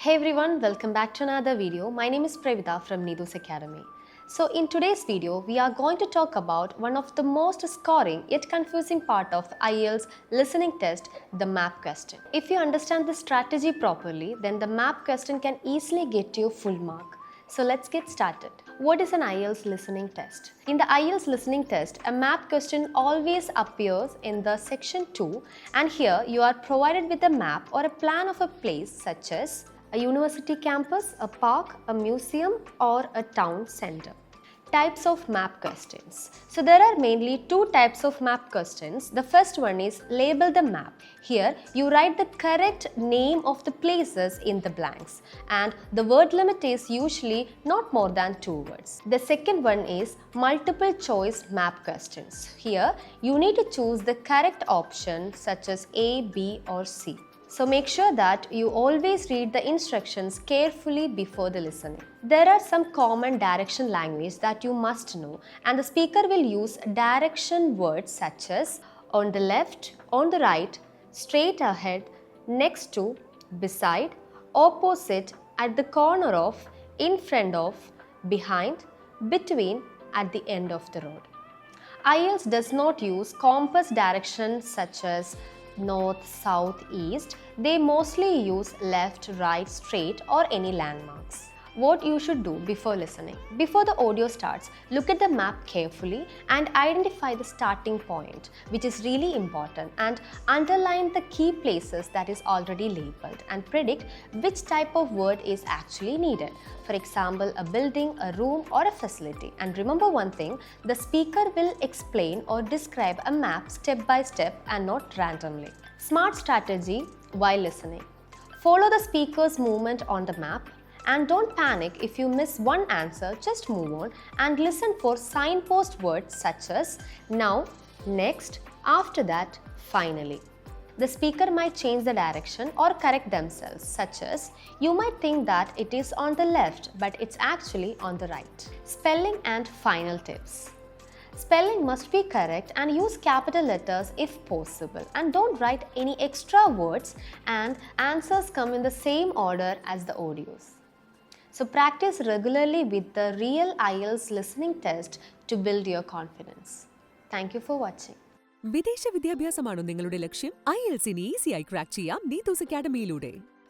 Hey everyone, welcome back to another video. My name is Pravita from Needus Academy. So in today's video, we are going to talk about one of the most scoring yet confusing part of the IELTS listening test, the MAP question. If you understand the strategy properly, then the MAP question can easily get you full mark. So let's get started. What is an IELTS listening test? In the IELTS listening test, a MAP question always appears in the section 2, and here you are provided with a map or a plan of a place such as a university campus, a park, a museum, or a town center. Types of map questions. So there are mainly two types of map questions. The first one is label the map. Here you write the correct name of the places in the blanks, and the word limit is usually not more than 2 words. The second one is multiple choice map questions. Here you need to choose the correct option such as A, B or C. So make sure that you always read the instructions carefully before the listening. There are some common direction language that you must know, and the speaker will use direction words such as on the left, on the right, straight ahead, next to, beside, opposite, at the corner of, in front of, behind, between, at the end of the road. IELTS does not use compass directions such as north, south, east. They mostly use left, right, straight or any landmarks. What you should do before listening. Before the audio starts, look at the map carefully and identify the starting point, which is really important, and underline the key places that is already labeled and predict which type of word is actually needed. For example, a building, a room or a facility. And remember one thing, the speaker will explain or describe a map step by step and not randomly. Smart strategy while listening. Follow the speaker's movement on the map. And don't panic if you miss one answer, just move on and listen for signpost words such as now, next, after that, finally. The speaker might change the direction or correct themselves, such as you might think that it is on the left but it's actually on the right. Spelling and final tips. Spelling must be correct and use capital letters if possible, and don't write any extra words, and answers come in the same order as the audios. So practice regularly with the real IELTS listening test to build your confidence. Thank you for watching. വിദേശ വിദ്യാഭ്യാസമാണോ നിങ്ങളുടെ ലക്ഷ്യം? IELTS ഈസിയായി crack ചെയ്യാം നീതൂസ് അക്കാഡമിയിലൂടെ.